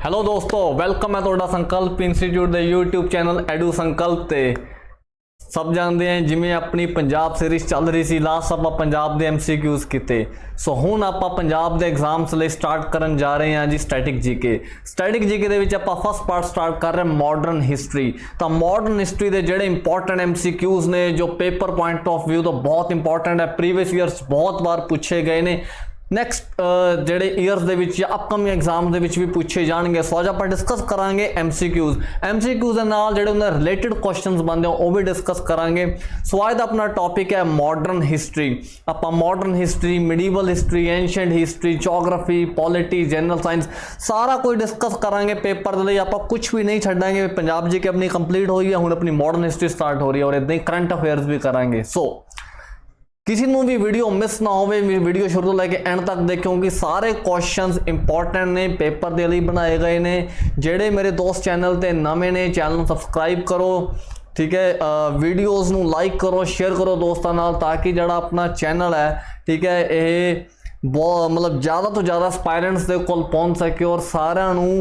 Hello ਦੋਸਤੋ, welcome ਹੈ ਤੁਹਾਡਾ ਸੰਕਲਪ ਇੰਸਟੀਚਿਊਟ ਦੇ YouTube ਚੈਨਲ ਐਡੂ ਸੰਕਲਪ ਤੇ। सब जानते हैं जिमें अपनी पंजाब सीरीज़ चल रही सी, लास्ट ਆਪਾਂ पंजाब ਦੇ MCQs ਕੀਤੇ। सो ਹੁਣ ਆਪਾਂ पंजाब ਦੇ एग्जाम्स ਲਈ स्टार्ट ਕਰਨ ਜਾ ਰਹੇ ਹਾਂ जी स्टैटिक जीके। स्टैटिक जीके ਦੇ ਵਿੱਚ ਆਪਾਂ फर्स्ट पार्ट स्टार्ट कर रहे हैं मॉडर्न हिस्टरी। तो मॉडर्न हिस्टरी ਦੇ ਜਿਹੜੇ इंपॉर्टेंट MCQs ने जो पेपर पॉइंट ऑफ व्यू तो बहुत इंपॉर्टेंट है, प्रीवियस ईयर्स बहुत बार पूछे गए ने, नैक्सट ਜਿਹੜੇ ईयर्स ਦੇ ਵਿੱਚ ਜਾਂ ਅਪਕਮਿੰਗ ਐਗਜ਼ਾਮ ਦੇ ਵਿੱਚ ਵੀ ਪੁੱਛੇ ਜਾਣਗੇ। ਸੋ ਅੱਜ ਆਪਾਂ ਡਿਸਕਸ ਕਰਾਂਗੇ MCQs ਦੇ ਨਾਲ ਜਿਹੜੇ ਉਹਨਾਂ ਰਿਲੇਟਡ ਕੁਐਸਚਨਸ ਬਣਦੇ ਉਹ ਵੀ ਡਿਸਕਸ ਕਰਾਂਗੇ। ਸੋ ਅੱਜ ਦਾ ਆਪਣਾ ਟੌਪਿਕ ਹੈ ਮਾਡਰਨ ਹਿਸਟਰੀ। ਆਪਾਂ modern history, medieval history, ancient history, geography, polity, general science ਸਾਰਾ ਕੁਝ ਡਿਸਕਸ ਕਰਾਂਗੇ। पेपर ਦੇ ਲਈ ਆਪਾਂ ਕੁਝ ਵੀ ਨਹੀਂ ਛੱਡਾਂਗੇ। ਪੰਜਾਬ ਜੀ ਕੇ ਆਪਣੀ ਕੰਪਲੀਟ ਹੋਈ ਹੈ, ਹੁਣ ਆਪਣੀ ਮਾਡਰਨ ਹਿਸਟਰੀ ਸਟਾਰਟ ਹੋ ਰਹੀ ਹੈ ਔਰ ਇਦਾਂ ਹੀ ਕਰੰਟ ਅਫੇਅਰਸ ਵੀ ਕਰਾਂਗੇ। ਸੋ किसी ਨੂੰ भी वीडियो मिस ना हो, वीडियो शुरू तो लैके एंड तक देखो क्योंकि सारे क्वेश्चंस इंपॉर्टेंट ने, पेपर के लिए बनाए गए ने। जेडे मेरे दोस्त चैनल ते नवे ने, चैनल नूं सबसक्राइब करो, ठीक है। वीडियोज़ नूं लाइक करो, शेयर करो दोस्तों नाल, ताकि जिहड़ा अपना चैनल है, ठीक है, ये बहुत मतलब ज़्यादा तो ज़्यादा एस्पायरेंट्स दे कोल पहुँच सके और सारिਆਂ ਨੂੰ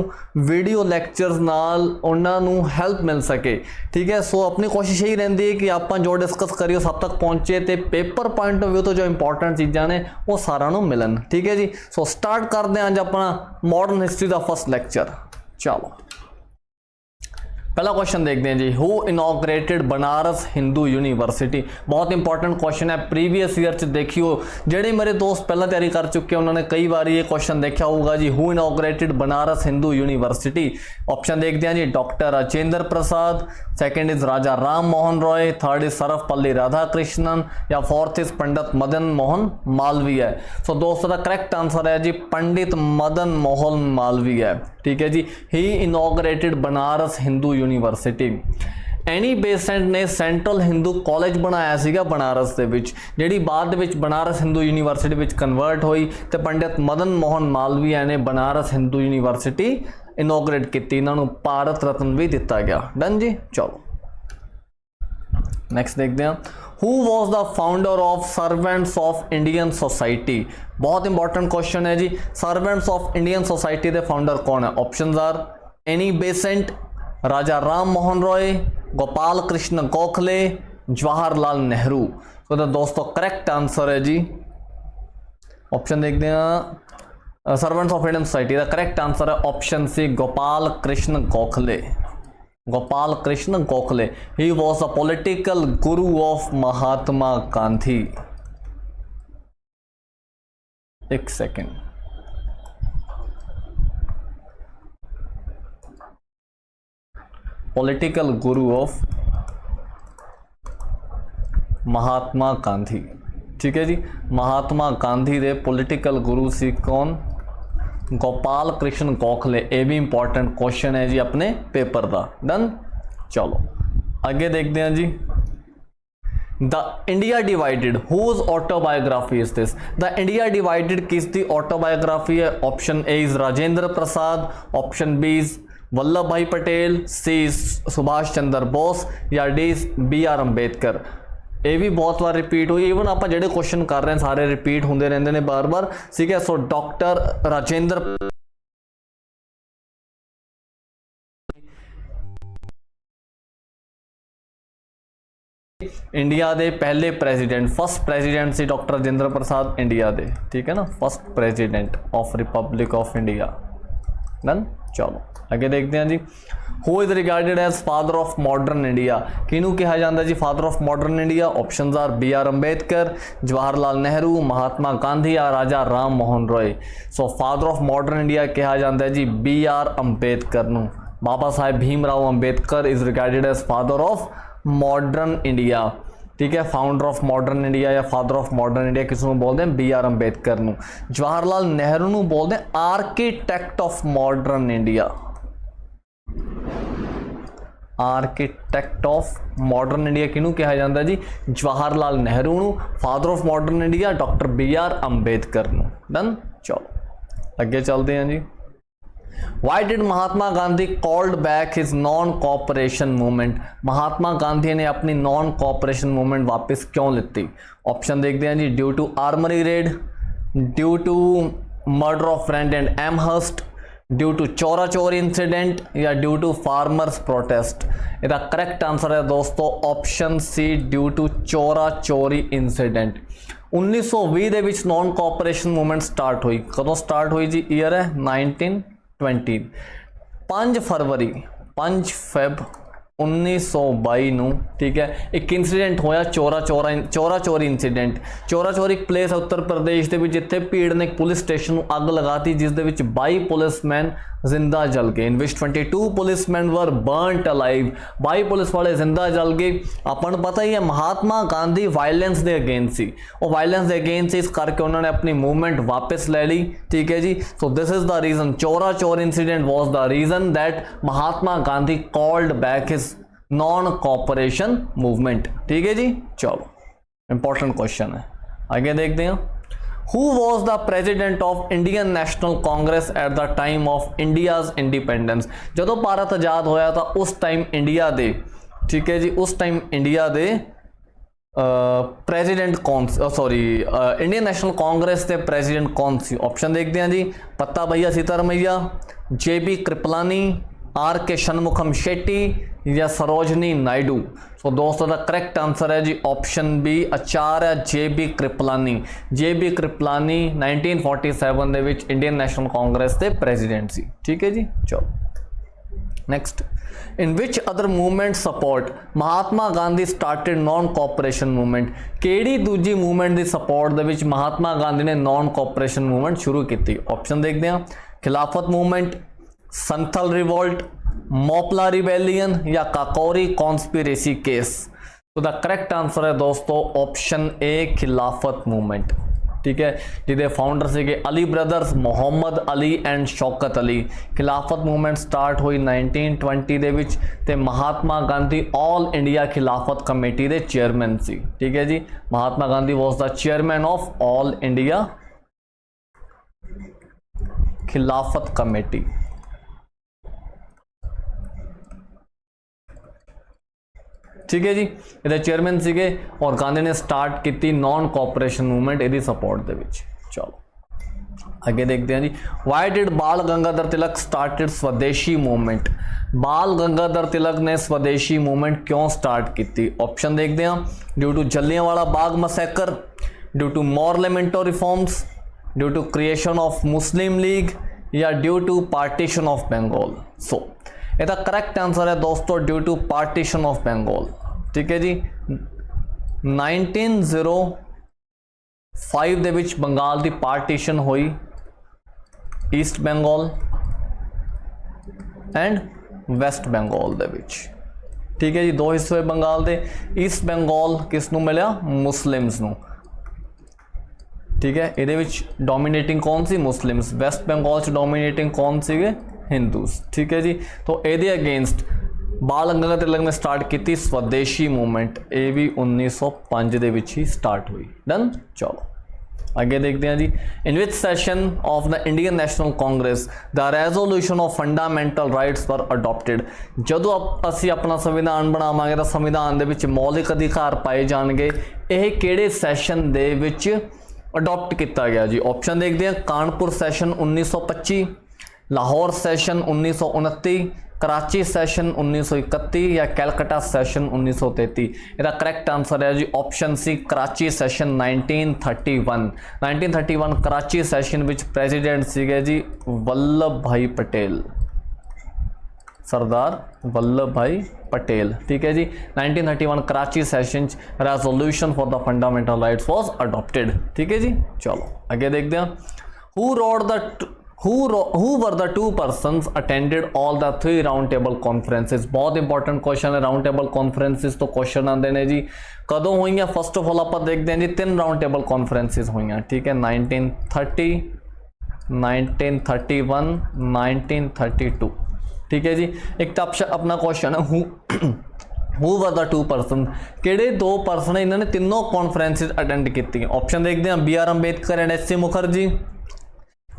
वीडियो लैक्चरस नाल उन्हां ਨੂੰ हेल्प मिल सके, ठीक है। सो अपनी कोशिश यही रहती है कि ਆਪਾਂ जो डिस्कस करिए सब तक पहुँचे तो पेपर पॉइंट ऑफ व्यू तो जो इंपॉर्टेंट चीज़ां ने वो सारिਆਂ ਨੂੰ मिलन, ठीक है जी। सो स्टार्ट करते हैं अज अपना मॉडर्न हिस्टरी का फर्स्ट लैक्चर। चलो पहला क्वेश्चन देखते हैं जी, who inaugurated Banaras Hindu university. बहुत इंपॉर्टेंट क्वेश्चन है, प्रीवियस ईयर च देखियो जेडे मेरे दोस्त पहला तैयारी कर चुके हैं उन्होंने कई बार ये क्वेश्चन देखा होगा जी। Who inaugurated Banaras Hindu university. Option देखते हैं जी, doctor Rajendra Prasad, second is Raja Ram Mohan Roy, third is Sarvepalli Radhakrishnan, या fourth is Pandit Madan Mohan Malviya. So दोस्तों का करेक्ट आंसर है जी पंडित मदन मोहन मालवीय, ठीक है जी। He inaugurated Banaras Hindu university. Annie Besant ने सेंट्रल हिंदू कॉलेज बनाया सीगा बनारस दे विच, जिहड़ी बाद दे विच बनारस हिंदू यूनिवर्सिटी विच कन्वर्ट हुई, तो पंडित मदन मोहन मालवीय ने बनारस हिंदू यूनिवर्सिटी इनॉग्रेट की। इन्हां नूं भारत रत्न भी दिता गया। डन जी। चलो नैक्सट देखते हैं, who was the founder of servants of Indian society. बहुत इंपॉर्टेंट क्वेश्चन है जी। सर्वेंट्स ऑफ इंडियन सोसाइटी के फाउंडर कौन है? ऑप्शंस आर एनी बेसेंट, राजा राम मोहन रॉय, गोपाल कृष्ण गोखले, जवाहरलाल नेहरू। तो दोस्तों करेक्ट आंसर है जी, ऑप्शन देखते हैं, सर्वेंट्स ऑफ इंडियन सोसाइटी का करेक्ट आंसर है option C, Gopal Krishna Gokhale. Gopal Krishna Gokhale, he was a political Guru of Mahatma Gandhi. एक second, political Guru of Mahatma Gandhi, ठीक है जी। महात्मा गांधी दे पॉलिटिकल गुरु सी कौन? गोपाल कृष्ण गोखले। ये भी इंपॉर्टेंट क्वेश्चन है जी अपने पेपर का। डन। चलो आगे देखते हैं जी, the India divided whose autobiography is this. The India divided किसकी ऑटोबायोग्राफी है? Option A is Rajendra Prasad, option B is Vallabh Bhai Patel, सी सुभाष चंद्र बोस, या डी BR अंबेडकर। ये भी बहुत बार रिपीट हुई, इवन आप जो क्वेश्चन कर रहे हैं सारे रिपीट होंगे रहते हैं बार बार, ठीक है। सो डॉक्टर राजेंद्र इंडिया दे पहले प्रेसिडेंट, फर्स्ट प्रेसिडेंट से डॉक्टर राजेंद्र प्रसाद इंडिया दे, ठीक है ना, first president of republic of India. Done. चलो आगे देखते हैं जी, who is regarded as father of modern India. किनू कहा जाता है जी father of modern India? Options are BR Ambedkar, Jawaharlal Nehru, Mahatma Gandhi, या Raja Ram Mohan Roy. So father of modern India कहा जाता है जी BR अंबेडकर नू। Baba Saheb Bhimrao Ambedkar is regarded as father of modern India, ठीक है। फाउंडर ऑफ मॉडर्न इंडिया या फादर ऑफ मॉडर्न इंडिया किस बोलते हैं? BR अंबेडकर नू। जवाहरलाल नेहरू नू बोलते हैं architect of modern India. Architect of modern India किनू कहा जाता है जी? जवाहरलाल नेहरू नू। Father of modern India doctor BR Ambedkar नू। डन। चलो अगे चलते हैं जी, Why did Mahatma Gandhi called back his non cooperation movement. Mahatma Gandhi ने अपनी नॉन कॉपरेशन मूवमेंट वापस क्यों लेती? ऑप्शन देखते हैं जी, due to armoury raid, due to murder of friend and Amherst, due to Chaura Chauri incident या ड्यू टू फार्मर्स प्रोटेस्ट? इसका करैक्ट आंसर है दोस्तों option C, due to Chaura Chauri incident. 1920 ਦੇ ਵਿੱਚ नॉन कोऑपरेशन मूवमेंट स्टार्ट हुई। कदों स्टार्ट हुई जी? ईयर है 1920। 5 फरवरी 5 फेब 1922 ਨੂੰ, ठीक है, एक इंसीडेंट होया चौरा चोरी इंसीडेंट। चौरा चोरी एक प्लेस है उत्तर प्रदेश ਦੇ ਵਿੱਚ ਜਿੱਥੇ ਭੀੜ ਨੇ ਇੱਕ ਪੁਲਿਸ ਸਟੇਸ਼ਨ ਨੂੰ ਅੱਗ ਲਗਾਤੀ, ਜਿਸ ਦੇ ਵਿੱਚ 22 ਪੁਲਿਸਮੈਨ जिंदा जल गए, इन विच 22 पुलिसमैन वर बर्नट अलाइव। 22 पुलिस वाले जिंदा जल गए। अपन पता ही है महात्मा गांधी वायलेंस के अगेंस्ट सी, वो वायलेंस के अगेंस्ट इस करके उन्होंने अपनी मूवमेंट वापस ले ली, ठीक है जी। So this is the reason, Chaura Chauri incident was the reason that Mahatma Gandhi called back his non cooperation movement, ठीक है जी। चलो इंपॉर्टेंट क्वेश्चन है, आगे देखते हैं। Who was the president of Indian National Congress at the time of India's independence? जदों भारत आज़ाद होया था उस टाइम इंडिया दे, ठीक है जी, उस टाइम इंडिया दे प्रेजिडेंट कौन, सॉरी इंडियन नेशनल कांग्रेस के प्रेजिडेंट कौन सी? ऑप्शन देखते हैं जी। पत्ता भैया सीतारमैया, JB कृपलानी, RK शनमुखम शेट्टी या सरोजनी नायडू? सो दोस्तों का करेक्ट आंसर है जी ऑप्शन बी, आचार्य JB कृपलानी। JB कृपलानी 1947 ਦੇ ਵਿੱਚ इंडियन नैशनल कांग्रेस के प्रेजिडेंट सी, ठीक है जी। चलो next, in which other movement support Mahatma Gandhi started non cooperation movement? केड़ी दूजी मूवमेंट की सपोर्ट दे विच महात्मा गांधी ने नॉन कोऑपरेशन मूवमेंट शुरू की? ऑप्शन देखते हैं। खिलाफत movement, Santhal revolt, Moplah rebellion या काकोरी कॉन्स्पिरेसी केस? तो द करेक्ट आंसर है दोस्तों ऑप्शन ए, खिलाफत मूवमेंट, ठीक है, जिहदे फाउंडर से Ali brothers, Mohammad Ali and Shaukat Ali. Khilafat movement start हुई 1920 दे विच ते Mahatma Gandhi all India Khilafat committee दे चेयरमैन सी, ठीक है जी। Mahatma Gandhi was the chairman of all India Khilafat committee, ठीक है जी, ये चेयरमैन सीगे और गांधी ने स्टार्ट की नॉन कोऑपरेशन मूवमेंट यदि सपोर्ट दे विच। चलो आगे देखते हैं जी। वाई डिड बाल गंगाधर तिलक स्टार्टेड स्वदेशी मूवमेंट? बाल गंगाधर तिलक ने स्वदेशी मूवमेंट क्यों स्टार्ट की? ऑप्शन देखते हैं। Due to Jallianwala Bagh massacre, due to morley minto reforms, due to creation of Muslim League या due to partition of Bengal? So ਇਹਦਾ करैक्ट आंसर है दोस्तों due to partition of Bengal, ठीक है जी। 1905 ਦੇ ਵਿੱਚ बंगाल की पार्टीशन हुई East Bengal and West Bengal ਦੇ ਵਿੱਚ, ठीक है जी। दो हिस्से बंगाल के। ईस्ट बंगाल किसनों मिला? मुस्लिम्स नूं, ठीक है। ये डोमीनेटिंग कौन सी? मुस्लिम्स। वैस्ट बंगाल च डोमीनेटिंग कौन सी? हिंदूस, ठीक है जी। तो ये अगेंस्ट बाल गंगाधर तिलक ने स्टार्ट की स्वदेशी मूवमेंट, ये भी 1905 ਦੇ ਵਿੱਚ ही स्टार्ट हुई। डन। चलो आगे देखते हैं जी। In which session of the Indian national Congress the resolution of fundamental rights were adopted? जदों असी अपना संविधान बनावांगे तो संविधान दे विच मौलिक अधिकार पाए जाएंगे, यह किहड़े सैशन दे विच अडॉप्ट किया गया जी? ऑप्शन देखते हैं। Kanpur session 1925, Lahore session 1929, Karachi session 1931 या कैलकटा सैशन 1933? इसका करैक्ट आंसर है जी option C, Karachi session 1931। 1931 Karachi session विच प्रेजिडेंट सीगे जी वल्लभ भाई पटेल, सरदार वल्लभ भाई पटेल, ठीक है जी। 1931 Karachi session resolution for the fundamental rights was adopted, ठीक है जी। चलो आगे देखते हैं। Who were the two persons attended all the 3 round table conferences? बहुत इंपॉर्टेंट क्वेश्चन है। राउंड टेबल कॉन्फ्रेंसिस तो क्वेश्चन आते हैं जी कदों हुई? फर्स्ट ऑफ ऑल आप देखते हैं जी 3 राउंड टेबल कॉन्फ्रेंसिस हुई, ठीक है। 1930, 1931, 1932, ठीक है जी। एक तो अपना क्वेश्चन है हु वर द 2 पर्सन, किहड़े 2 पर्सन इन्होंने तीनों कॉन्फ्रेंसिस अटेंड की? ऑप्शन देखते हैं। BR Ambedkar and SC Mukherjee,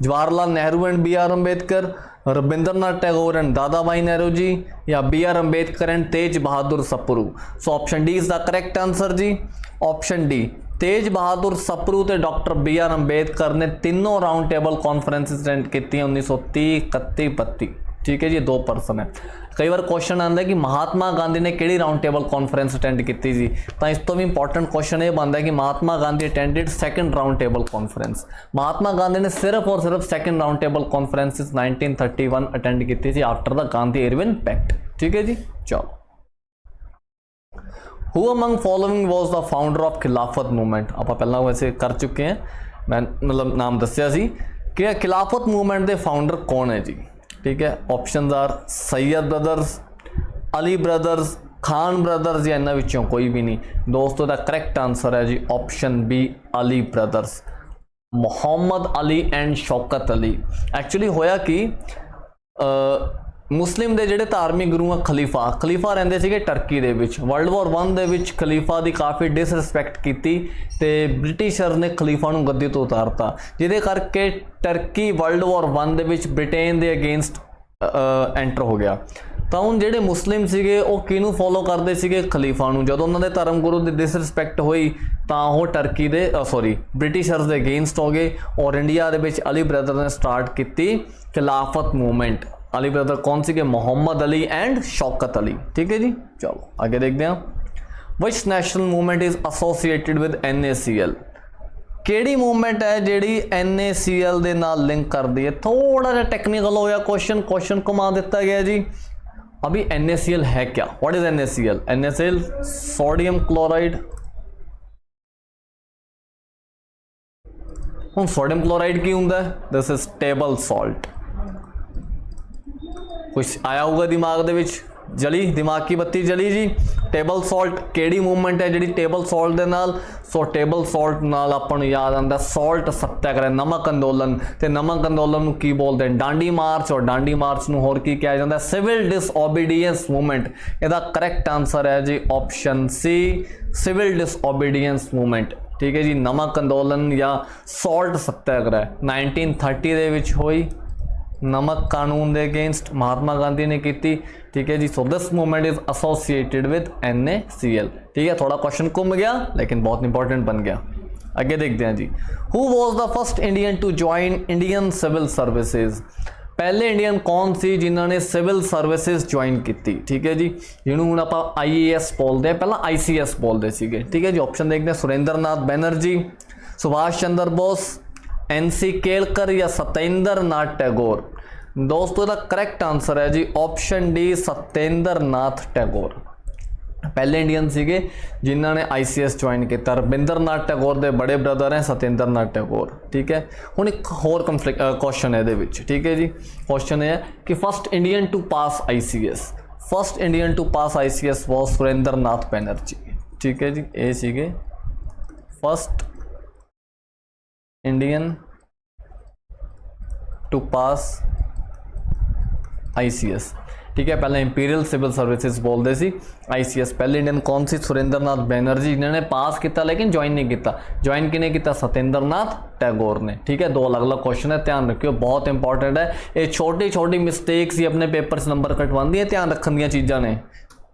Jawaharlal Nehru and BR Ambedkar, Rabindranath Tagore and Dada भाई नेहरू जी या BR Ambedkar and Tej Bahadur Sapru? So option D is the correct answer जी। ऑप्शन डी तेज बहादुर सप्रू ते डॉक्टर बी आर अंबेडकर ने तीनों राउंड टेबल कॉन्फ्रेंसिस अटेंड की 1930, 31, 32। ठीक है जी, 2 पर्सन है। कई बार क्वेश्चन आता है कि महात्मा गांधी ने किहड़ी राउंड टेबल कॉन्फ्रेंस अटेंड की थी, तो इस तो भी इंपॉर्टेंट क्वेश्चन ये बनता है कि Mahatma Gandhi attended second round table conference. Mahatma Gandhi ने सिर्फ और सिर्फ second round table conferences 1931 attend की थी after the Gandhi Irwin pact. ठीक है जी, चलो। Who among following was the founder of खिलाफत मूवमेंट? आप पहला वैसे कर चुके हैं, मैं मतलब नाम दसिया सी कि खिलाफत मूवमेंट के फाउंडर कौन है जी। ठीक है, options are Syed brothers, Ali brothers, Khan brothers या इन्होंने विचों कोई भी नहीं। दोस्तों दा करेक्ट आंसर है जी option B, Ali brothers, Muhammad Ali and Shaukat Ali. Actually होया कि मुस्लिम ਦੇ ਜਿਹੜੇ ਧਾਰਮਿਕ ਗੁਰੂ ਆ ਖਲੀਫਾ ਰਹਿੰਦੇ ਸੀਗੇ ਟਰਕੀ ਦੇ ਵਿੱਚ। ਵਰਲਡ ਵਾਰ 1 ਦੇ ਵਿੱਚ ਖਲੀਫਾ ਦੀ ਕਾਫੀ ਡਿਸਰਿਸਪੈਕਟ ਕੀਤੀ ਤੇ ਬ੍ਰਿਟਿਸ਼ਰ ਨੇ ਖਲੀਫਾ ਨੂੰ ਗੱਦੀ ਤੋਂ ਉਤਾਰਤਾ, ਜਿਹਦੇ ਕਰਕੇ ਟਰਕੀ ਵਰਲਡ ਵਾਰ 1 ਦੇ ਵਿੱਚ ਬ੍ਰਿਟੇਨ ਦੇ ਅਗੇਂਸਟ ਐਂਟਰ ਹੋ ਗਿਆ। ਤਾਂ ਹੁਣ ਜਿਹੜੇ ਮੁਸਲਿਮ ਸੀਗੇ ਉਹ ਕਿਹਨੂੰ ਫੋਲੋ ਕਰਦੇ ਸੀਗੇ? ਖਲੀਫਾ ਨੂੰ। ਜਦੋਂ ਉਹਨਾਂ ਦੇ ਧਰਮ ਗੁਰੂ ਦੀ ਡਿਸਰਿਸਪੈਕਟ ਹੋਈ ਤਾਂ ਉਹ ਟਰਕੀ ਦੇ ਬ੍ਰਿਟਿਸ਼ਰਸ ਦੇ ਅਗੇਂਸਟ ਹੋ ਗਏ ਔਰ ਇੰਡੀਆ ਦੇ ਵਿੱਚ ਅਲੀ ਬ੍ਰਦਰ ਨੇ ਸਟਾਰਟ ਕੀਤੀ ਖਿਲਾਫਤ मूवमेंट। अली ब्रदर कौन सी के? मोहम्मद अली एंड शौकत अली। ठीक है जी, चलो आगे देखते हैं। Which national movement is associated with NaCl? केड़ी मूवमेंट है जेड़ी NaCl दे नाल लिंक कर दी है? थोड़ा जा टेक्निकल होया क्वेश्चन घुमा दिता गया जी। अभी NaCl है क्या? What is NaCl? NaCl sodium chloride. हुण सोडियम क्लोराइड की हुंदा है? This is table salt. कुछ आया होगा दिमाग दे विच, जली दिमाग की बत्ती जली जी। टेबल सॉल्ट केड़ी मूवमेंट है जिहड़ी टेबल सॉल्ट दे नाल? सो टेबल सॉल्ट नाल आपां नूं याद आंदा सॉल्ट सत्याग्रह, नमक अंदोलन। ते नमक अंदोलन नूं की बोलदे हैं? डांडी मार्च। और डांडी मार्च नूं होर की कहा जांदा? Civil disobedience movement. इहदा करेक्ट आंसर है जी option C, civil disobedience movement. ठीक है जी, नमक अंदोलन या सॉल्ट सत्याग्रह 1930 दे विच होई, नमक कानून के अगेंस्ट महात्मा गांधी ने की। ठीक है जी, so this movement is associated with NaCl। ठीक है, थोड़ा क्वेश्चन घूम गया लेकिन बहुत इंपॉर्टेंट बन गया। आगे देखते हैं जी। Who was the first Indian to join Indian civil services? पहले इंडियन कौन सी जिन्होंने सिविल सर्विसेज ज्वाइन की? ठीक है जी, जिन्होंने हुण आपां IAS बोलते हैं, पहला ICS बोलते सीगे। ठीक है जी, ऑप्शन देखते हैं। सुरेंद्र नाथ बैनर्जी, सुभाष चंद्र बोस, NC केलकर या सत्येंद्र नाथ टैगोर? दोस्तों का करेक्ट आंसर है जी ऑप्शन डी, सत्येंद्र नाथ टैगोर। पहले इंडियन सीगे जिन्होंने ICS ज्वाइन किया। रविंद्र नाथ टैगोर के बड़े ब्रदर हैं सत्येंद्र नाथ टैगोर। ठीक है, हुण एक होर कंफ्लिक्ट क्वेश्चन है ये। ठीक है जी, क्वेश्चन है कि first Indian to pass ICS। First Indian to pass ICS was Surendra Nath Banerjee. ठीक है जी, ये सीगे first Indian to pass ICS। ठीक है, पहले इंपीरियल सिविल सर्विसेज बोलते सी ICS। पहले इंडियन कौन सी? सुरेंद्र नाथ बैनर्जी, जिन्होंने पास किया लेकिन ज्वाइन नहीं किया। ज्वाइन किने किया? सत्येंद्र नाथ टैगोर ने। ठीक है, 2 अलग अलग क्वेश्चन है, ध्यान रखियो, बहुत इंपॉर्टेंट है। ये छोटी छोटी मिसटेक्स ही अपने पेपर से नंबर कटवाती है, ध्यान रखने दी चीज़ा ने।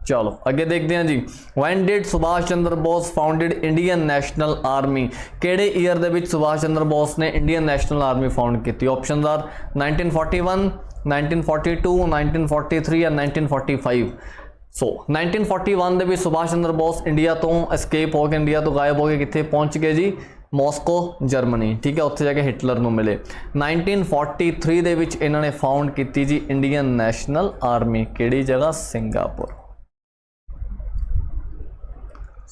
चलो आगे देखते हैं जी। When did Subhash Chandra Bose founded Indian national army? केड़े ईयर दे विच सुभाष चंद्र बोस ने इंडियन नेशनल आर्मी फाउंड की? ऑप्शंस आर 1941, 1942, 1943 या 1945। सो 1941 ਦੇ ਵਿੱਚ ਸੁਭਾਸ਼ ਚੰਦਰ ਬੋਸ ਇੰਡੀਆ ਤੋਂ ਐਸਕੇਪ ਹੋ ਕੇ, ਇੰਡੀਆ ਤੋਂ ਗਾਇਬ ਹੋ ਕੇ ਕਿੱਥੇ ਪਹੁੰਚ ਗਏ ਜੀ? ਮੌਸਕੋ, ਜਰਮਨੀ। ਠੀਕ ਹੈ, ਉੱਥੇ ਜਾ ਕੇ ਹਿਟਲਰ ਨੂੰ ਮਿਲੇ। 1943 ਦੇ ਵਿੱਚ ਇਹਨਾਂ ਨੇ ਫਾਊਂਡ ਕੀਤੀ ਜੀ ਇੰਡੀਅਨ ਨੈਸ਼ਨਲ ਆਰਮੀ। ਕਿਹੜੀ ਜਗ੍ਹਾ? ਸਿੰਗਾਪੁਰ।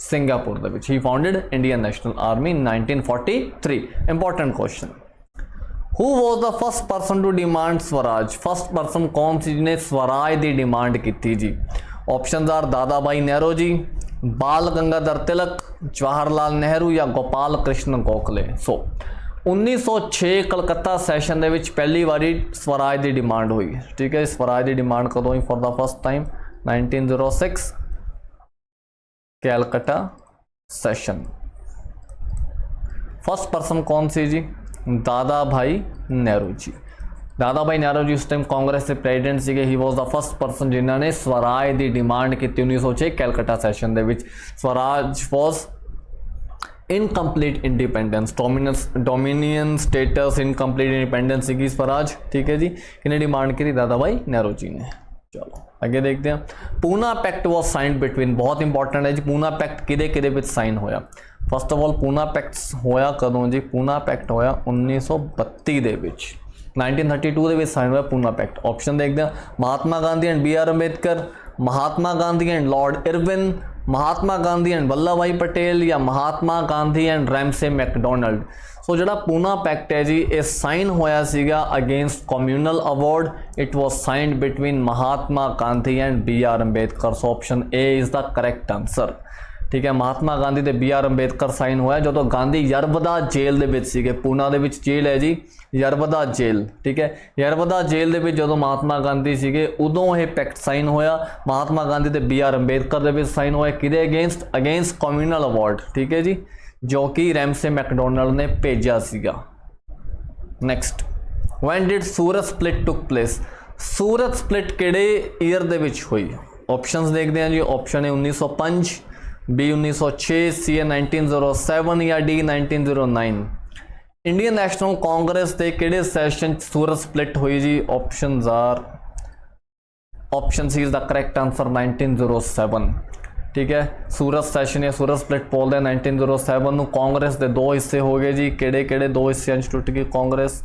सिंगापुर ਦੇ ਵਿੱਚ ਹੀ founded Indian national army 1943। Important question. Who was the first person to demand swaraj? First person कौन सी जिन्हें स्वराज की डिमांड की जी? ऑप्शन आर दादा भाई नेहरू जी, बाल गंगाधर तिलक, जवाहरलाल नेहरू या गोपाल कृष्ण गोखले। सो 1906 कलकत्ता सैशन ਦੇ ਵਿੱਚ पहली बारी स्वराज की डिमांड हुई। ठीक है, स्वराज की डिमांड कदों हुई? For the first time 1906 Calcutta session. First person कौन सी जी? दादा भाई नेहरू जी। दादा भाई नेहरू जी उस टाइम कांग्रेस के प्रेजिडेंट सीगे। He was the first person जिन्होंने स्वराज की डिमांड की 1906 कैलकटा सैशन दे विच। Swaraj was incomplete independence, dominion status, incomplete independence सीगी स्वराज। ठीक है जी, किन्हें डिमांड करी? दादा भाई नेहरू जी ने। चलो आगे देखते हैं। Poona pact was signed between, बहुत इंपॉर्टेंट है जी, पूना पैक्ट किदे किदे विच साइन होया? First of all Poona pact होया कदों जी? पूना पैक्ट होया 1932 ਦੇ ਵਿੱਚ, 1932 ਦੇ ਵਿੱਚ साइन होया पूना पैक्ट। ऑप्शन देखते हैं, Mahatma Gandhi and B R Ambedkar, Mahatma Gandhi and lord Irwin, Mahatma Gandhi and Vallabh Bhai Patel, या Mahatma Gandhi and Ramsay MacDonald. So जो पूना पैक्ट है जी ये साइन होया सीगा against communal award. It was signed between Mahatma Gandhi and B R Ambedkar. So option A is the correct answer. ठीक है, महात्मा गांधी ते बी आर अंबेडकर साइन होया जो गांधी यरवदा जेल दे विच सीगे। पूना दे विच जेल है जी यरवदा जेल। ठीक है, यरवदा जेल दे विच जो महात्मा गांधी सीगे उदों ये पैक्ट साइन होया। महात्मा गांधी ते बी आर अंबेडकर दे विच साइन होया किदे अगेंस्ट? Against communal award. ठीक है जी, जो कि रैमसे मैकडोनल्ड ने भेजा सीगा। Next, when did Surat split took place? Surat split किहड़े ईयर दे विच हुई? ऑप्शंस देखते हैं जी। ऑप्शन है 1905, बी 1906, सी है 1907 या डी 1909। इंडियन नैशनल कांग्रेस के किहड़े सैशन सूरत स्प्लिट हुई जी? Options are, option C is the correct answer 1907। ठीक है, सूरत सैशन या सूरत स्प्लिट बोलते हैं 1907 ਨੂੰ। कांग्रेस के दो हिस्से हो गए जी, किहड़े किहड़े दो हिस्सों च टुट गई Congress?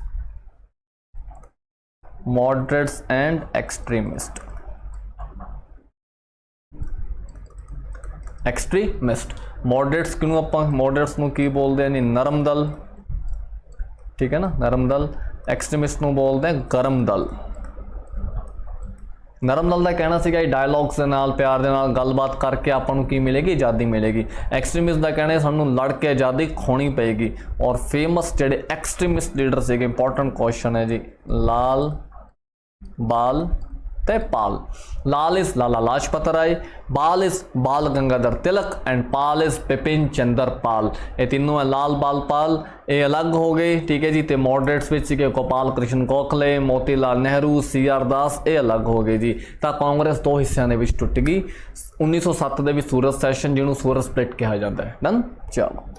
Moderates and extremist. Extremist, moderates किनू आपां मॉडरेट्स नू की बोलते हैं जी? नरम दल। ठीक है ना, नरम दल। एक्सट्रीमिस्ट नू बोलते हैं गरम दल। नरम दल का कहना सीगा डायलॉग्स के नाल, प्यार के नाल गलबात करके आपां नू की मिलेगी? आज़ादी मिलेगी। एक्सट्रीमिस्ट का कहना सानू लड़ के आज़ादी खोनी पेगी। और फेमस जेडे एक्सट्रीमिस्ट लीडर से, इंपॉर्टेंट क्वेश्चन है जी, लाल बाल ते पाल। लाल इज लाला लाजपत राय, बाल इज बाल Gangadhar Tilak and Pal is Bipin Chandra Pal. ये तीनों है लाल बाल पाल, ये अलग हो गए। ठीक है जी, तो मॉडरेट्स विच सीगे गोपाल कृष्ण गोखले, मोतीलाल नेहरू, सी आर दास, ये अलग हो गए जी। तो कांग्रेस दो हिस्सों के विच टुट गई। 1907 के भी सूरत सैशन जिन्होंने सूरत स्प्लिट कहा जाता है। डन। चलो,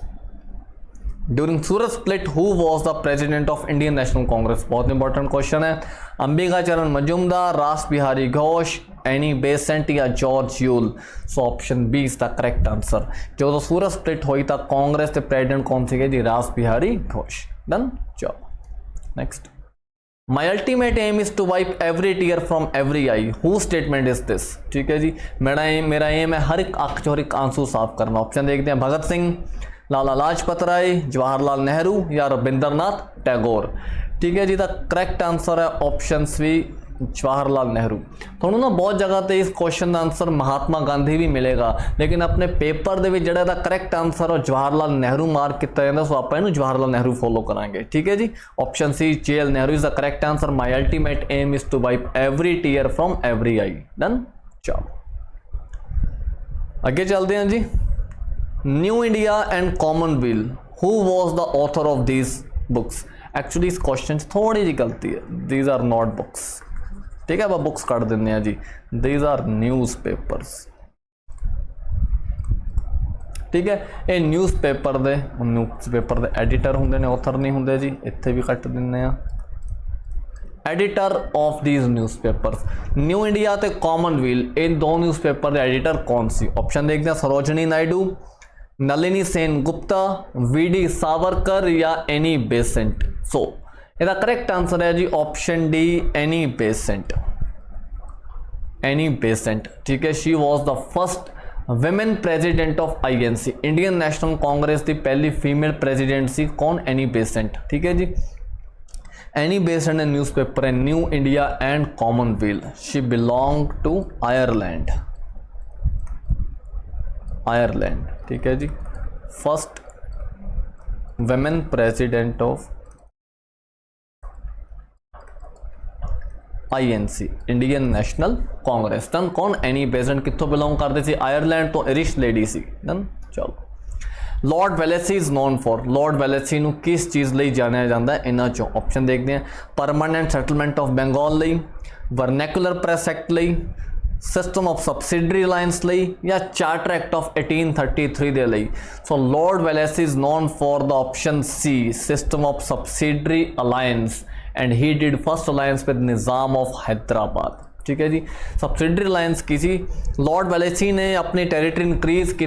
during Surat split who was the president of Indian national Congress? बहुत इंपॉर्टेंट क्वेश्चन है। अंबिका चरण मजूमदार, रास बिहारी घोष, एनी बेसेंट या George Yule? So option B is the correct answer. जो सूरत स्प्लिट हुई तो कांग्रेस के प्रेजिडेंट कौन थे जी? रास बिहारी घोष। डन। चलो next, my ultimate aim is to wipe every tear from every eye. Who statement is this? ठीक है जी, मेरा एम है हर एक अख चो हर एक आंसू साफ करना। ऑप्शन देखते हैं, भगत सिंह, लाला लाजपत राय, जवाहरलाल नेहरू या रविंद्रनाथ टैगोर। ठीक है जी, तो करेक्ट आंसर है ऑप्शन सी जवाहरलाल नेहरू। थोड़ा ना बहुत जगह तो इस क्वेश्चन का आंसर महात्मा गांधी भी मिलेगा, लेकिन अपने पेपर के जो करेक्ट आंसर है जवाहरलाल नेहरू मार्क किया जाता, सो आप जवाहरलाल नेहरू फॉलो करांगे। ठीक है जी, option C JL Nehru is the correct answer. My ultimate aim is to wipe every tear from every eye. Done. चलो आगे चलते हैं जी। New India and commonwealth, who was the author of these books? Actually इस question थोड़ी जी गलती है, दीज आर नॉट बुक्स। ठीक है, आप बुक्स कट देने हैं जी, दीज आर न्यूज़ पेपर्स। ठीक है, ये न्यूज़ पेपर के एडिटर होंगे ने, ऑथर नहीं होंगे जी। इत्थे भी कट देने हैं, editor of these news papers. New India ते कॉमनवेल्थ, इन दो न्यूज़ पेपर के एडिटर कौन सी? ऑप्शन देखते हैं, सरोजनी नायडू, नलिनी सेन गुप्ता, VD सावरकर या एनी बेसेंट। सो इसका करेक्ट आंसर है जी option D, Annie Besant. Annie Besant. ठीक है, she was the first women president of INC, Indian national Congress की पहली फीमेल प्रेजिडेंट सी। कौन? Annie Besant. ठीक है जी, एनी बेसेंट ने न्यूज़पेपर है new India and commonwealth. She belong to Ireland. Ireland. ठीक है जी, first women president of INC, Indian national Congress. Done. कौन? Annie Besant. कितों बिलोंग करते सी? आयरलैंड तो इरिश लेडी सी। डन। चलो, lord Wellesley is known for, lord Wellesley नू किस चीज़ ਲਈ ਜਾਣਿਆ ਜਾਂਦਾ ਹੈ? इन्हां चों ऑप्शन देखते हैं, परमानेंट सैटलमेंट ऑफ बंगाल ਲਈ, वर्नैकुलर प्रेस एक्ट ਲਈ, ਸਿਸਟਮ ਆਫ ਸਬਸਿਡਰੀ ਅਲਾਈਅੰਸ ਲਈ ਜਾਂ ਚਾਰਟਰ ਐਕਟ ਆਫ 1833 ਦੇ ਲਈ? So lord Wellesley is known for the option C system of subsidiary alliance and he did first alliance with Nizam of Hyderabad. ठीक है जी, subsidiary alliance की सी Lord वैलेसी ने अपनी टैरिटरी इंक्रीज की।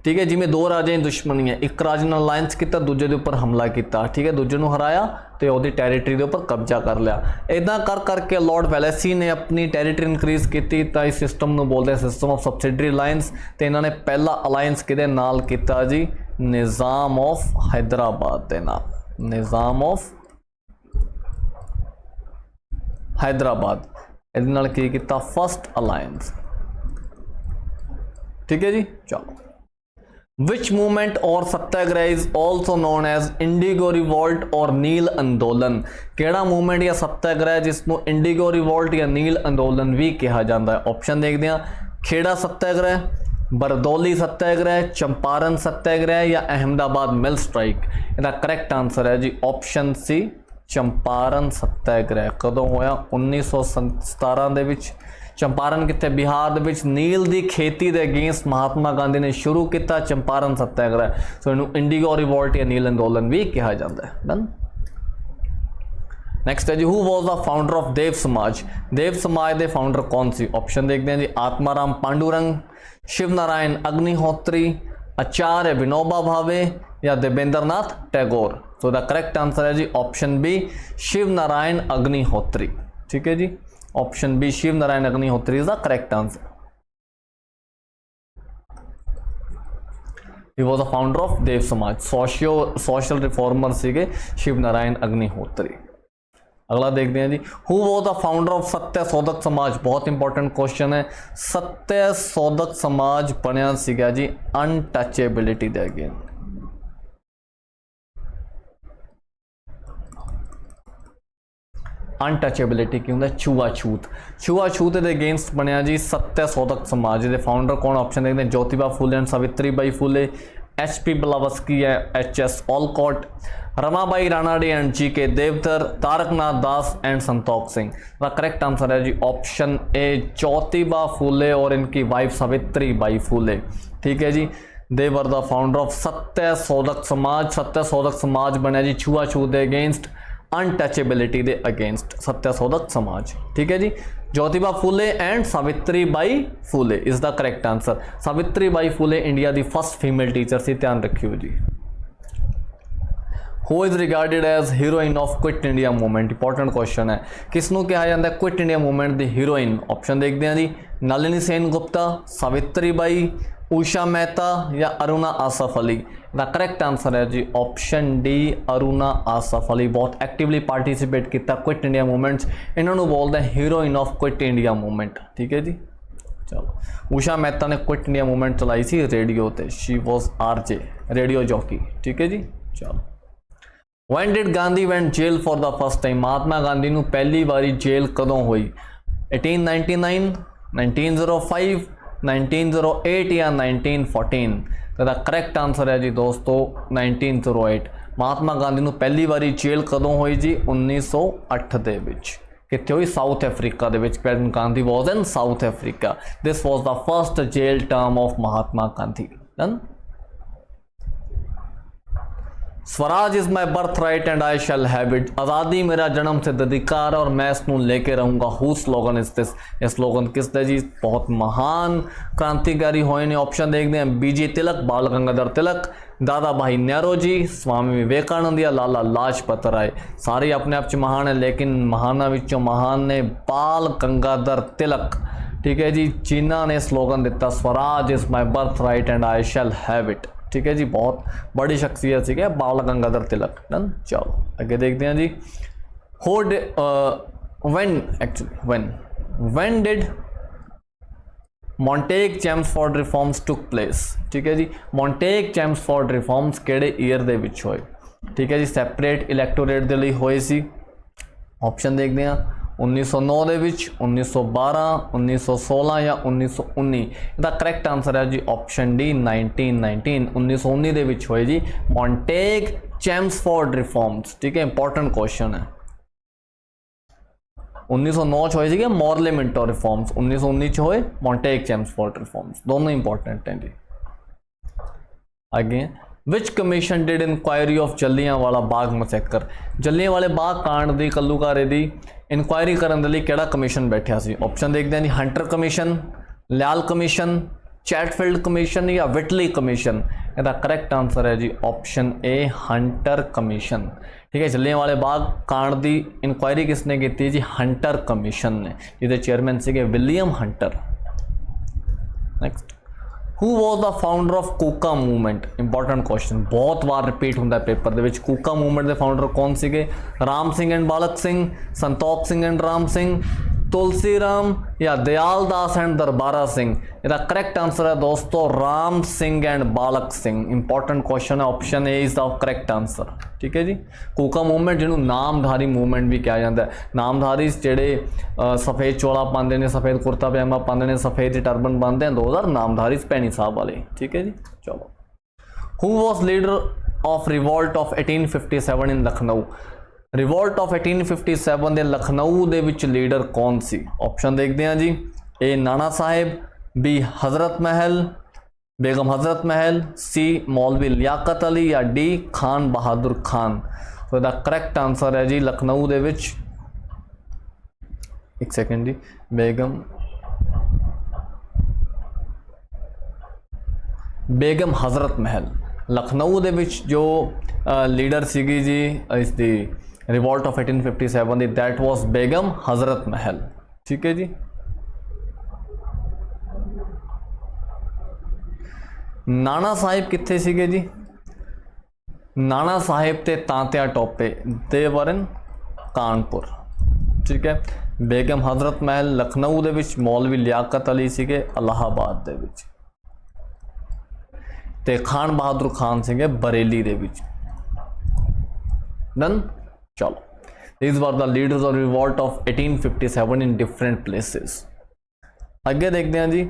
ठीक है, जिमें दो राजे की दुश्मनी है, एक राजे नाल अलायंस किया, दूजे के उपर हमला किया। ठीक है, दूजे को हराया तो उसकी टैरिटरी के उपर कब्जा कर लिया। इदा कर करके लॉर्ड वैलेसी ने अपनी टैरिटरी इंक्रीज की, तो इस सिस्टम को बोलते हैं सिस्टम ऑफ सब्सिडरी अलायंस। तो इन्होंने पहला अलायंस किहदे नाल किया जी? निज़ाम ऑफ हैदराबाद के नाल, निज़ाम ऑफ हैदराबाद ਇਹਦੇ ਨਾਲ ਕੀ ਕੀਤਾ? First alliance. ठीक है जी, चलो। विच मूवमेंट और satyagraha is also known as indigo revolt और नील अंदोलन? केड़ा मूवमेंट या सत्याग्रह जिसनों इंडिगो रिवोल्ट या नील अंदोलन भी कहा जाता है? ऑप्शन देखते हैं, खेड़ा सत्याग्रह, बरदौली सत्याग्रह, चंपारण सत्याग्रह या अहमदाबाद मिल स्ट्राइक? इसका करैक्ट आंसर है जी ऑप्शन सी, चंपारण सत्याग्रह। कदों होया? 1917 ਦੇ ਵਿੱਚ। चंपारण कितने? बिहार दे विच नील की खेती के अगेंस्ट महात्मा गांधी ने शुरू किया चंपारण सत्याग्रह। सो इनू इंडिगो रिवोल्ट या नील अंदोलन भी कहा जाता है। डन। नेक्स्ट है जी, who was the founder of Dev Samaj? Dev समाज के फाउंडर कौन सी? ऑप्शन देखते हैं जी, आत्माराम पांडुरंग, शिव नारायण अग्निहोत्री, आचार्य विनोबा भावे या Devendra Nath Tagore? So the correct answer है जी ऑप्शन बी, शिव नारायण अग्निहोत्री। ठीक है जी, option B, Shiv Narayan Agnihotri is the correct answer. He was the founder of Dev Samaj, social reformer सीगे शिव नारायण अग्निहोत्री। अगला देखते हैं जी, who was the founder of Satya Shodhak समाज? बहुत इंपॉर्टेंट क्वेश्चन है। सत्य शोधक समाज बनिया सीगा जी अनटचेबिलिटी दे अगेन। अनटचेबिलिटी की होंगे छुआछूत, छुआछूत के अगेंस्ट बनया जी सत्य शोधक समाज। ये फाउंडर कौन? ऑप्शन देखते हैं, Jyotiba Phule and Savitri Bai Phule, HP Blavatsky है, HS Olcott, Ramabai Ranade and GK Deodhar, Taraknath Das and Santokh Singh? The correct answer है जी ऑप्शन ए, ज्योतिबा फूले और इनकी वाइफ सावित्री बाई फूले। ठीक है जी, दे were the founder of Satya Shodhak समाज। सत्य शोधक समाज बनया जी छुआछूत के अगेंस्ट, अनटचेबिलिटी दे अगेंस्ट सत्य शोधक समाज। ठीक है जी, Jyotiba Phule and Savitri Bai Phule is the correct answer. Savitri Bai Phule India की फर्स्ट फीमेल टीचर सी, ध्यान रखियो जी। Who is regarded as heroine of quit India movement? Important question है, किसनों कहा जाता है क्विट इंडिया मूवमेंट की हीरोइन? ऑप्शन देखते हैं जी, नलिनी सेन गुप्ता, सावित्री बाई, उषा मेहता या Aruna Asaf Ali? The correct answer है जी ऑप्शन डी, अरुणा आसफ अली। बहुत एक्टिवली पार्टिसिपेट किया क्विट इंडिया मूवमेंट्स, इन्होंने बोलते हैं heroine of quit India movement. ठीक है जी, चलो। उषा मेहता ने क्विट इंडिया मूवमेंट चलाई सी रेडियो ते, she was RJ, radio jockey. ठीक है जी, चलो। When did Gandhi went jail for the first time? Mahatma Gandhi नू पहली बारी जेल कदों हुई? 1899, 1905, 1908 या 1914? तो द करेक्ट आंसर है जी दोस्तों 1908। महात्मा गांधी नू पहली बारी जेल कदों हुई जी? 1908 दे विच। कित्थे हुई? साउथ अफ्रीका दे विच। Gandhi was in South Africa. This was the first jail term of Mahatma Gandhi. Done. Swaraj is my birth right and I shall have it. आज़ादी मेरा जन्म सिद्ध अधिकार है और मैं इसनू लेके रहूँगा। Who slogan is this? ये स्लोगन किसका जी? बहुत महान क्रांतिकारी होए ने। ऑप्शन देखते हैं, BJ तिलक, बाल गंगाधर तिलक, दादा भाई नेहरू जी, स्वामी विवेकानंद या लाला लाजपत राय? सारे अपने आप च महान है, लेकिन महाना विचों महान ने बाल गंगाधर तिलक। ठीक है जी, जिन्हों ने स्लोगन दिता Swaraj is my birth right and I shall have it. ठीक है जी, बहुत बड़ी शख्सियत सी बाल गंगाधर तिलक। डन। चलो आगे देखते हैं जी। When did Montagu Chelmsford reforms took place? ठीक है जी, मॉन्टेग चैम्सफोर्ड रिफॉर्म्स केड़े ईयर दे विच होए? ठीक है जी, सैपरेट इलैक्टोरेट दे लई होए सी। ऑप्शन देखते हैं, 1909 दे विच, 1912, 1916 या 1919? इसका करेक्ट आंसर है जी ऑप्शन डी 1919। 1919 दे विच होए जी मॉन्टेग चैम्सफोर्ड रिफॉर्म्स। ठीक है, इंपॉर्टेंट क्वेश्चन है। 1909 च होए सीगे मॉर्ले मिंटो रिफॉर्म्स, 1919 च होए मॉन्टेग चैम्सफोर्ड रिफॉर्म्स, दोनों इंपॉर्टेंट हैं जी। आगे which commission did inquiry of Jallianwala Bagh massacre, जलियांवाले बाग कांड दी कल्लूकारे दी इंक्वायरी करने के लिए किहड़ा कमीशन बैठा सी? ऑप्शन देखते हैं जी, हंटर कमीशन, लियाल कमीशन, चैटफील्ड कमीशन या विटली कमीशन। इसका करैक्ट आंसर है जी ऑप्शन ए हंटर कमीशन। ठीक है, जलियांवाले बाग कांड की इंक्वायरी किसने की थी जी? हंटर कमीशन ने, जिहदे चेयरमैन सीगे William Hunter. Next, who was the founder of Kuka movement? Important question, बहुत बार रिपीट होंगे पेपर के विच। कूका मूवमेंट के फाउंडर कौन सीगे? राम सिंह एंड बालक सिंह, संतोख सिंह एंड राम सिंह, तुलसी राम या दयाल दास एंड दरबारा सिंह? इसका करैक्ट आंसर है दोस्तों राम सिंह एंड बालक सिंह। इंपॉर्टेंट क्वेश्चन है, option A is the correct answer. ठीक है जी, कूका मूवमेंट जिन्होंने नामधारी मूवमेंट भी कहा जाता है। नामधारी जेडे सफ़ेद चोला पाते हैं, सफ़ेद कुर्ता पजामा पाते हैं, सफ़ेद टर्बन बनते हैं, 2000 नामधारी भैनी साहब वाले। ठीक है जी, चलो। Who was leader of revolt of 1857 in Lucknow? Revolt of 1857 ਦੇ लखनऊ ਦੇ ਵਿੱਚ ਲੀਡਰ कौन सी? ऑप्शन देखते हैं जी, ए नाना साहिब, बी हज़रत महल, बेगम हज़रत महल, सी मौलवी लियाकत अली या डी खान बहादुर खान। तो इसका करैक्ट आंसर है जी लखनऊ ਦੇ ਵਿੱਚ, एक सेकेंड जी, बेगम हज़रत महल। लखनऊ ਦੇ ਵਿੱਚ जो लीडर सीगी जी इसकी रिवोल्ट ऑफ 1857 दैट वाज बेगम हज़रत महल। ठीक है जी, नाना साहिब कित्थे सीगे जी? नाना साहिब ते तांत्या टोपे दे वर इन कानपुर। ठीक है, बेगम हज़रत महल लखनऊ दे विच, मौलवी लियाकत अली सीगे इलाहाबाद दे विच, ते खान बहादुर खान सीगे बरेली दे विच। डन, चलो। These were the leaders of revolt of 1857 in different places. आगे देखते हैं जी,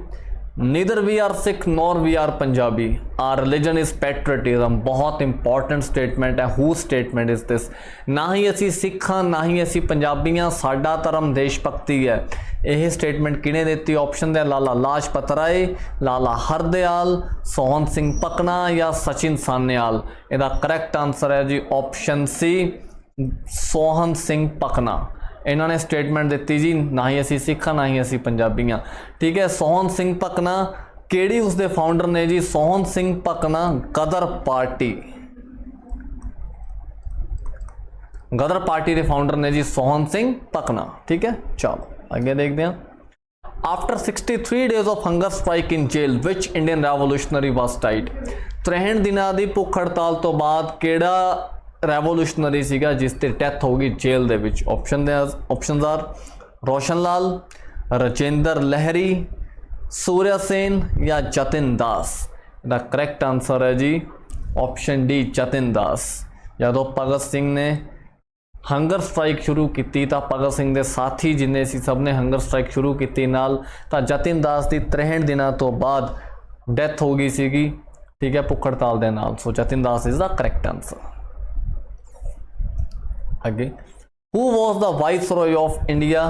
neither we are Sikh nor we are Punjabi, our religion is patriotism। बहुत इंपॉर्टेंट स्टेटमेंट है। who statement is this? ना ही असी सिख हाँ, ना ही असी पंजाबी हाँ, साडा धर्म देश भक्ति है। यह स्टेटमेंट किने देती? ऑप्शन दे, लाला लाजपत राय, लाला हरदयाल, सोहन सिंह पकना या सचिन सान्याल। इसका करैक्ट आंसर है जी ऑप्शन सी सोहन सिंह पकना। इन्होंने स्टेटमेंट दी जी, ना ही असी सिख हाँ, ना ही असी पंजाबी हाँ। ठीक है, सोहन सिंह पकना केड़ी उसके फाउंडर ने जी? सोहन सिंह पकना गदर पार्टी, गदर पार्टी के फाउंडर ने जी सोहन सिंह पकना। ठीक है, चलो आगे देखते हैं। After 63 days of hunger strike in jail which Indian revolutionary was died? 63 दिनों की भुख हड़ताल तो बाद केड़ा रेवोल्यूशनरी सीगा जिसकी डेथ होगी जेल दे विच? ऑप्शन आर रोशन लाल, राजेंद्र लहरी, सूर्या सेन या Jatin Das. The correct answer है जी ऑप्शन डी जतिन दास। जदों भगत सिंह ने हंगर स्ट्राइक शुरू की तो भगत सिंह के साथी जिन्हें सी सब ने हंगर स्ट्राइक शुरू की नाल, तो जतिन दास की 63 दिनों तो बाद डेथ हो गई सीगी। ठीक है, भुख हड़ताल के नाल। So Jatin Das is the correct answer. आगे, who was the viceroy of India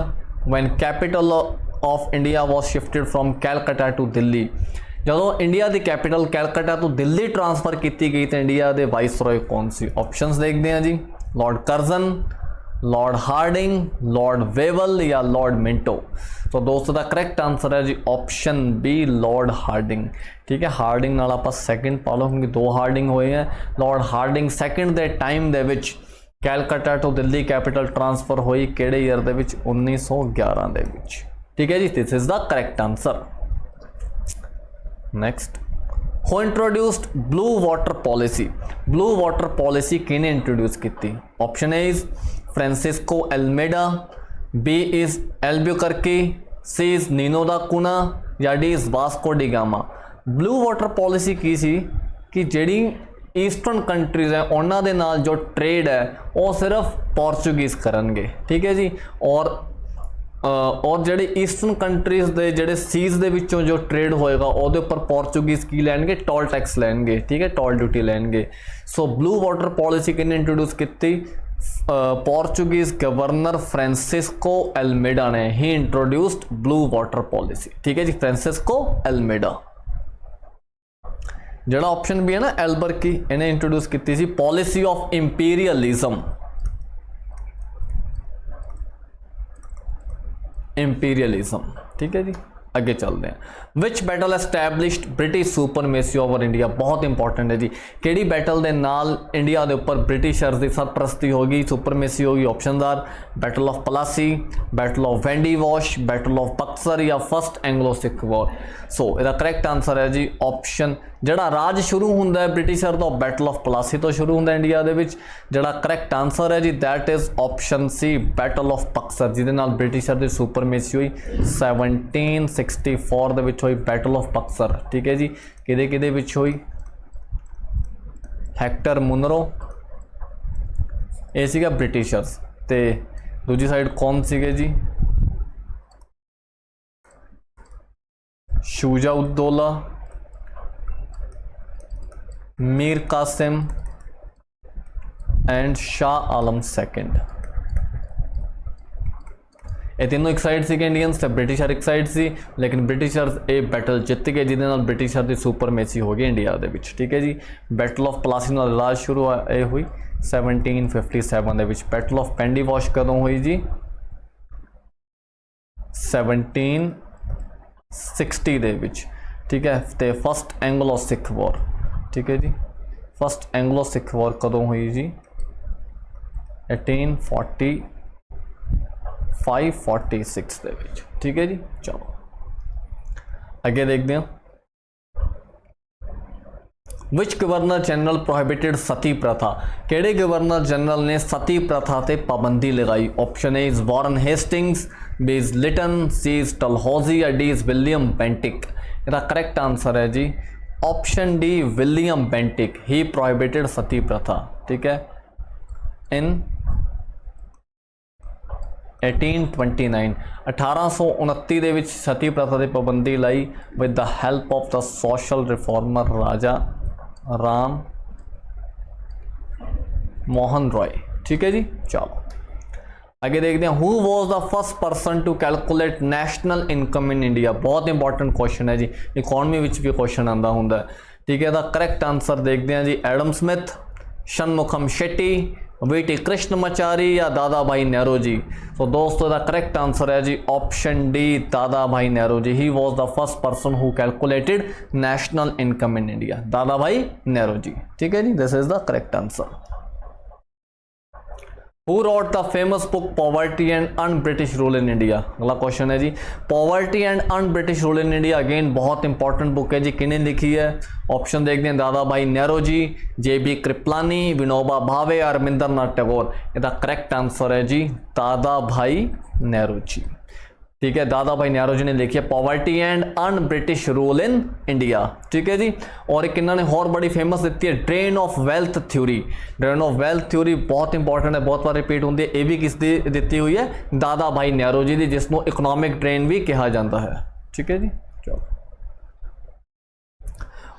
when capital of India was shifted from Calcutta to Delhi? जदों इंडिया की कैपिटल कैलकटा तो दिल्ली ट्रांसफर की गई तो इंडिया के वाइसरॉय कौन सी? ऑप्शंस देखते हैं जी, lord Curzon, lord Hardinge, lord Wavell या लॉर्ड मिंटो। तो दोस्तों का करेक्ट आंसर है जी ऑप्शन बी लॉर्ड हार्डिंग। ठीक है, हार्डिंग नाल आप सैकेंड पा लो क्योंकि 2 हार्डिंग हुए हैं। लॉर्ड हार्डिंग सैकेंड के टाइम दे which Calcutta to Delhi capital transfer हुई किहड़े ईयर दे विच? 1911 दे विच। ठीक है जी, this is the correct answer. Next, who introduced blue water policy? Blue water policy किने इंट्रोड्यूस की? Option A is Francisco Almeida, B is Albuquerque, C is Nino da Cunha या D is Vasco da Gama. Blue water policy की सी कि जिहड़ी eastern countries है उन्हां दे नाल जो ट्रेड है वो सिर्फ पोर्चुगीज़ करनगे। ठीक है जी, और जेडे ईस्टर्न कंट्रीज़ दे जेडे सीज़ दे विचों जो ट्रेड होएगा उहदे उपर पोर्चुगीज़ की लैणगे? टोल टैक्स लैणगे। ठीक है, टोल ड्यूटी लैणगे। सो ब्लू वाटर पॉलिसी किने इंट्रोड्यूस की? पोर्चुगीज गवर्नर फ्रांसिस्को एल्मेडा ने ही इंट्रोड्यूस्ड ब्लू वाटर पॉलिसी। ठीक है जी, फ्रांसिस्को एल्मेडा। ਜਿਹੜਾ ऑप्शन भी है ना एल्बर्की, इन्हें इंट्रोड्यूस की सी पॉलिसी ऑफ इंपीरियलिज्म। इंपीरियलिज्म, ठीक है जी। आगे चलते हैं। Which battle established British supremacy over India, बहुत इंपॉर्टेंट है जी। किहड़ी बैटल दे नाल इंडिया के उपर ब्रिटिशर्स की सरपरस्ती होगी, सुपरमेसी होगी? Option are battle of Plassey, battle of Wandiwash, battle of Buxar या first Anglo Sikh war. So इसका करैक्ट आंसर है जी ऑप्शन, जिहड़ा राज शुरू होंदा है ब्रिटिशर तो बैटल ऑफ पलासी तो शुरू होंदा इंडिया दे विच। जिहड़ा करैक्ट आंसर है जी that is option C battle of Buxar, जिहदे नाल ब्रिटिशर की सुपरमेसी हुई 1764 दे विच हुई बैटल ऑफ बक्सर। ठीक है जी, किहदे किहदे विच हुई? हैक्टर मुनरो ये सीगा ब्रिटिशर्स, ते दूजी साइड कौन सीगे जी? Shuja Uddaula, Mir Qasim and Shah Alam second. ये तीनों एक साइड से इंडियंस, ब्रिटिशर एक साइड सी, लेकिन ब्रिटिशर्स ये बैटल जित गए जिहदे नाल ब्रिटिशर की सुपरमेसी हो गई इंडिया दे विच। ठीक है जी, बैटल ऑफ पलासी नाल राज शुरू हुई 1757 दे विच। बैटल ऑफ पेंडी वॉश कदों हुई जी? 1760 दे विच। ठीक है, तो फर्स्ट एंग्लो सिख वॉर, ठीक है जी, फर्स्ट एंग्लो सिख वॉर कदों हुई जी? 1845-46 दे विच। ठीक है जी, चलो अगे देखते हैं। Which governor general prohibited sati प्रथा, केड़े गवर्नर जनरल ने सती प्रथा ते पाबंदी लगाई? Option A is Warren Hastings, B is Lytton, C is Dalhousie या डी इज विलियम बेंटिक। इसका करेक्ट आंसर है जी option D William Bentinck, he prohibited sati प्रथा। ठीक है, इन 1829 1829 ਦੇ ਵਿੱਚ सती प्रथा ਦੀ ਪਾਬੰਦੀ ਲਈ with the help of the social reformer Raja Ram Mohan Roy. ठीक है जी, चलो आगे देखते हैं। Who was the first person to calculate national income in India, बहुत इंपॉर्टेंट क्वेश्चन है जी, इकोनॉमी विच भी क्वेश्चन आता होंगे। ठीक है, द करेक्ट आंसर देखते हैं जी Adam Smith, Shanmukham Shetty, VT Krishnamachari या दादा भाई नेहरू जी। तो दोस्तों द करेक्ट आंसर है जी ऑप्शन डी दादा भाई Nehru ji. He was the first person who calculated national income in India, दादा भाई नेहरू जी। ठीक है जी, this is the correct answer. Who wrote the famous book Poverty and Un-British Rule in India? अगला क्वेश्चन है जी Poverty and Un-British Rule in India, again बहुत important book है जी। किन्ने लिखी है? ऑप्शन देखते हैं दादा भाई नेहरू जी, JB कृपलानी, विनोबा भावे, रविंद्रनाथ टैगोर। इसका करेक्ट आंसर है जी दादा भाई नेहरू जी। ठीक है, दादा भाई नेहरू जी ने लिखी है poverty and un British rule in India. ठीक है जी, और एक इन्होंने और बड़ी फेमस दी है drain of wealth theory. Drain of wealth theory बहुत इंपॉर्टेंट है, बहुत बार रिपीट होती है। ये भी किस दी दी हुई है? दादा भाई नेहरू जी की, जिसनों इकोनॉमिक ड्रेन भी कहा जाता है। ठीक है जी, चलो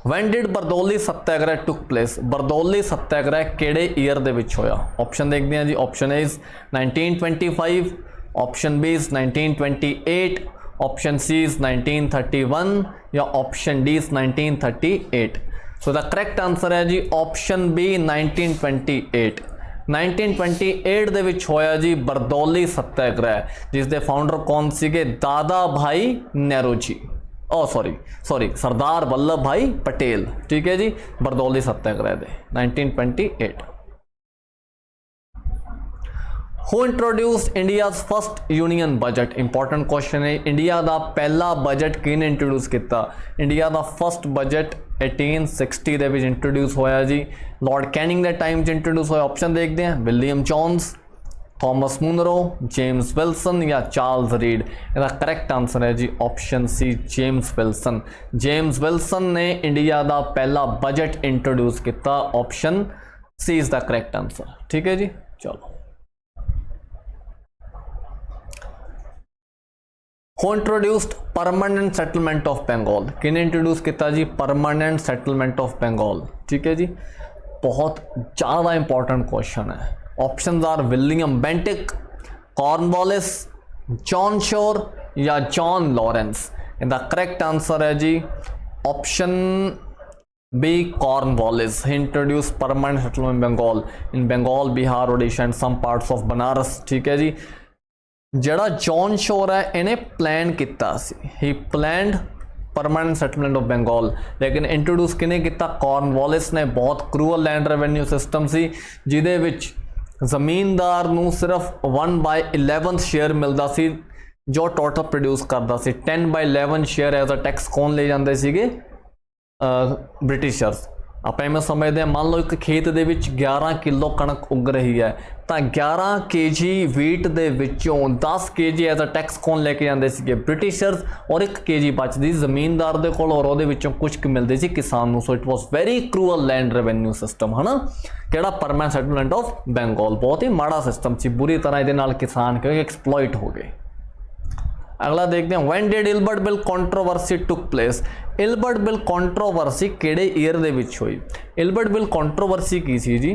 When did Bardoli Satyagraha took place? Bardoli Satyagraha केड़े ईयर दे विच होया? ऑप्शन देखते हैं जी। Option A is 1925, option B is 1928, option C is 1931 या option D is 1938। So the correct answer है जी ऑप्शन बी 1928। 1928 ਦੇ ਵਿੱਚ ਹੋਇਆ ਜੀ ਬਰਦੌਲੀ ਸੱਤਿਆਗ੍ਰਹਿ, ਜਿਸ ਦੇ ਫਾਊਂਡਰ ਕੌਣ ਸੀਗੇ? ਦਾਦਾ ਭਾਈ ਨਹਿਰੂ ਜੀ। सॉरी सरदार वल्लभ भाई पटेल। ठीक है जी, बरदौली सत्याग्रह दे 1928। Who introduced India's first union budget? Important question है। इंडिया का पहला बजट किन इंट्रोड्यूस किया? इंडिया का फर्स्ट बजट 1860 दे विच इंट्रोड्यूस होया जी। लॉर्ड कैनिंग के टाइम इंट्रोड्यूस होया। ऑप्शन देखते हैं William Jones, Thomas Munro, James Wilson या चार्ल्स रीड। इसका करेक्ट आंसर है जी option C James Wilson. James Wilson ने इंडिया का पहला बजट इंट्रोड्यूस किया। Option C is the correct answer. ठीक है जी, चलो who introduced permanent settlement of Bengal? किने इंट्रोड्यूस किया जी परमानेंट सैटलमेंट ऑफ बंगाल? ठीक है जी, बहुत ज़्यादा इंपॉर्टेंट क्वेश्चन है options are William Bentinck, Cornwallis, John Shore या जॉन लॉरेंस। इनका करेक्ट आंसर है जी option B, Cornwallis. He introduce permanent settlement Bengal in Bengal, Bihar, Odisha and some parts of Banaras. ठीक है जी, जड़ा जॉन शोर है इन्हें प्लान किया सी, he planned permanent settlement of Bengal, लेकिन इंट्रोड्यूस किने किया, कॉर्नवालिस ने। बहुत क्रूअल लैंड रेवेन्यू सिस्टम सी जिहदे विच ਜ਼ਮੀਨਦਾਰ ਨੂੰ ਸਿਰਫ 1/11 ਸ਼ੇਅਰ ਮਿਲਦਾ ਸੀ ਜੋ ਟੋਟਲ ਪ੍ਰੋਡਿਊਸ ਕਰਦਾ ਸੀ। 10/11 ਸ਼ੇਅਰ ਐਜ਼ ਅ ਟੈਕਸ ਕੌਣ ਲੈ ਜਾਂਦੇ ਸੀਗੇ? ਬ੍ਰਿਟਿਸ਼ਰਸ। ਆਪਾਂ ਇਵੇਂ ਸਮਝਦੇ ਹਾਂ, ਮੰਨ ਲਓ ਇੱਕ ਖੇਤ ਦੇ ਵਿੱਚ 11 ਕਿਲੋ ਕਣਕ ਉਗ ਰਹੀ ਹੈ ਤਾਂ 11 kg ਵੀਟ ਦੇ ਵਿੱਚੋਂ 10 kg ਐਜ਼ ਅ ਟੈਕਸ ਕੌਣ ਲੈ ਕੇ ਜਾਂਦੇ ਸੀਗੇ? ਬ੍ਰਿਟਿਸ਼ਰਸ। ਔਰ 1 kg ਬਚਦੀ ਜ਼ਮੀਨਦਾਰ ਦੇ ਕੋਲ ਔਰ ਉਹਦੇ ਵਿੱਚੋਂ ਕੁਝ ਕੁ ਮਿਲਦੇ ਸੀ ਕਿਸਾਨ ਨੂੰ। So it was very cruel land revenue system, ਹੈ ਨਾ। ਕਿਹੜਾ? Permanent settlement of Bengal. ਬਹੁਤ ਹੀ ਮਾੜਾ ਸਿਸਟਮ ਸੀ, ਬੁਰੀ ਤਰ੍ਹਾਂ ਇਹਦੇ ਨਾਲ ਕਿਸਾਨ ਕਿਉਂਕਿ ਐਕਸਪਲੋਇਟ ਹੋ ਗਏ। अगला देखते हैं, when did Ilbert bill controversy took place? Ilbert bill controversy किहड़े ईयर दे विच होई? इलबर्ट बिल कंट्रोवर्सी की सी जी?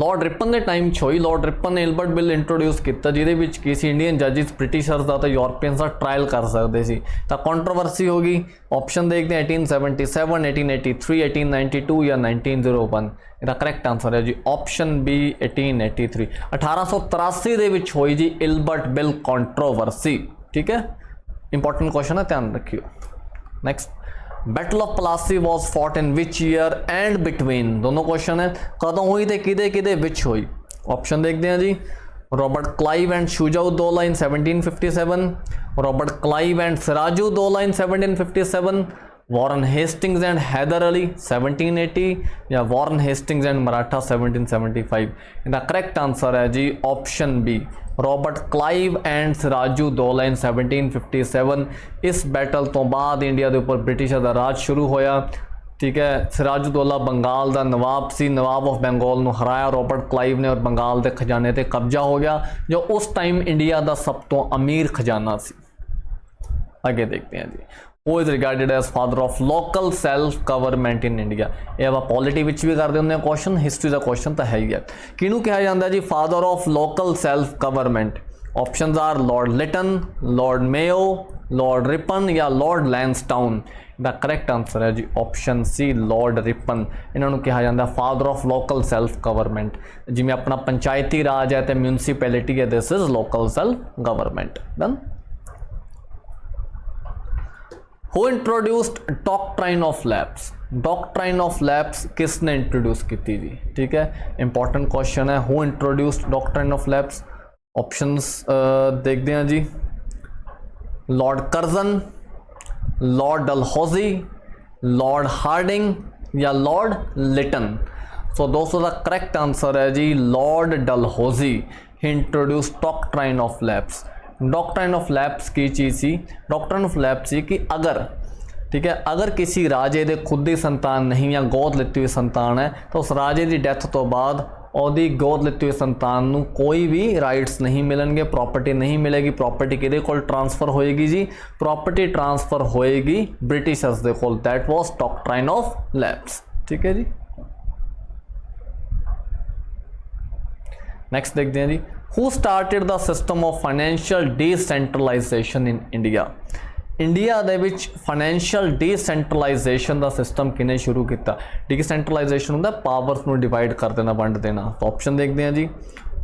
लॉर्ड रिपन के टाइम च होई। लॉर्ड रिपन ने इलबर्ट बिल इंट्रोड्यूस किया जिहदे विच की सी इंडियन जजिस ब्रिटिशर्स का तो यूरोपियंस का ट्रायल कर सकते सी, तो कंट्रोवर्सी होगी। ऑप्शन देखते हैं 1877, 1883, 1892 या 1901। इसका करेक्ट आंसर है जी ऑप्शन बी 1883। 1883 दे विच होई जी इलबर्ट बिल कंट्रोवर्सी। ठीक है, इंपॉर्टेंट क्वेश्चन है, ध्यान रखियो। Next, battle of Plassey was fought in which year and between? दोनों क्वेश्चन है, कदों हुई तो किदे विच हुई। ऑप्शन देखते हैं जी, Robert Clive and Shujauddaula in 1757, Robert Clive and Sirajuddaula in 1757, Warren Hastings and Hyder Ali 1780 या वॉरेन हेस्टिंग्स एंड मराठा 1775। इनका करेक्ट आंसर है जी option B, Robert Clive and Sirajuddaula in 1757। इस बैटल तो बाद इंडिया के उपर ब्रिटिशर का राज शुरू होया। ठीक है, सिराजुद्दौला बंगाल का नवाब सी, नवाब ऑफ बंगाल को हराया रॉबर्ट क्लाइव ने और बंगाल के खजाने पर कब्जा हो गया जो उस टाइम इंडिया का सब तो अमीर खजाना सी। आगे देखते हैं जी, who is regarded as father of local self government in India? ये आप पॉलिटी विच भी करते होंगे क्वेश्चन, हिस्ट्री का क्वेश्चन तो है ही है। किनू कहा जाता है जी father of local self government? Options are lord Lytton, lord Mayo, lord Ripon या lord Lansdowne. The correct answer है जी ऑप्शन सी, लॉर्ड रिपन। इन्होंने कहा जाता है father of local self government. जिमें अपना पंचायती राज है तो म्यूनसिपैलिटी है, this is local self government. Done. Who introduced doctrine of lapse? Doctrine of lapse किसने इंट्रोड्यूस की थी जी? ठीक है, इंपॉर्टेंट क्वेश्चन है। Who introduced doctrine of lapse? Options देखते हैं जी, lord Curzon, lord Dalhousie, lord Hardinge या लॉर्ड लिटन। सो दोस्तों का करेक्ट आंसर है जी lord Dalhousie. He introduce doctrine of lapse. Doctrine of lapse की चीज़ सी? डॉक्ट्राइन ऑफ लैप्स सी कि अगर, ठीक है, अगर किसी राजे दे खुद ही संतान नहीं या गोद लेती हुई संतान है तो उस राजे की डैथ तो बाद ਉਹਦੀ ਗੋਦ ਲਿੱਤੀ ਹੋਈ ਸੰਤਾਨ ਨੂੰ ਕੋਈ ਵੀ ਰਾਈਟਸ ਨਹੀਂ ਮਿਲਣਗੇ, ਪ੍ਰੋਪਰਟੀ ਨਹੀਂ ਮਿਲੇਗੀ। ਪ੍ਰੋਪਰਟੀ ਕਿਹਦੇ ਕੋਲ ਟ੍ਰਾਂਸਫਰ ਹੋਏਗੀ ਜੀ? ਪ੍ਰੋਪਰਟੀ ਟ੍ਰਾਂਸਫਰ ਹੋਏਗੀ ਬ੍ਰਿਟਿਸ਼ਰਸ ਦੇ ਕੋਲ। That was doctrine of lapse. ठीक है जी, नेक्स्ट देखते हैं जी, who started the system of financial decentralisation in India? India दे विच फाइनेंशियल डिसेंट्रलाइजेशन का सिस्टम किने शुरू किया? डिसेंट्रलाइजेशन होंगे पावर्स में डिवाइड कर देना, वंड देना। तो ऑप्शन देखते हैं जी,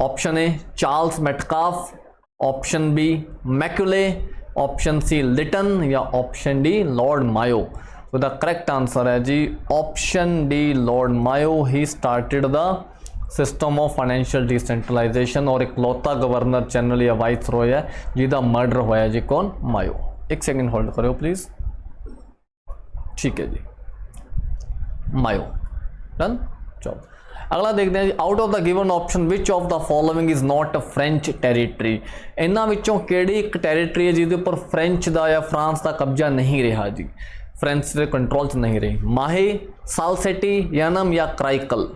option A Charles Metcalfe, option B Macaulay, option C Lytton या ऑप्शन डी लॉर्ड मायो। तो द करेक्ट आंसर है जी option D lord Mayo. He started the system of financial decentralisation और इकलौता गवर्नर जनरल या वाइस रॉय है जिसका murder होया जी। कौन? मायो। एक सेकंड होल्ड करो प्लीज। ठीक है जी, मायो। डन। चलो अगला देखते हैं जी, out of the given option which of the following is not a French territory? इन्हां विचों किहड़ी एक टेरिटरी है जिहदे उपर फ्रेंच का या फ्रांस का कब्जा नहीं रहा जी? फ्रेंच के कंट्रोल च नहीं रही। माहे, सालसेटी, यानम या क्राइकल?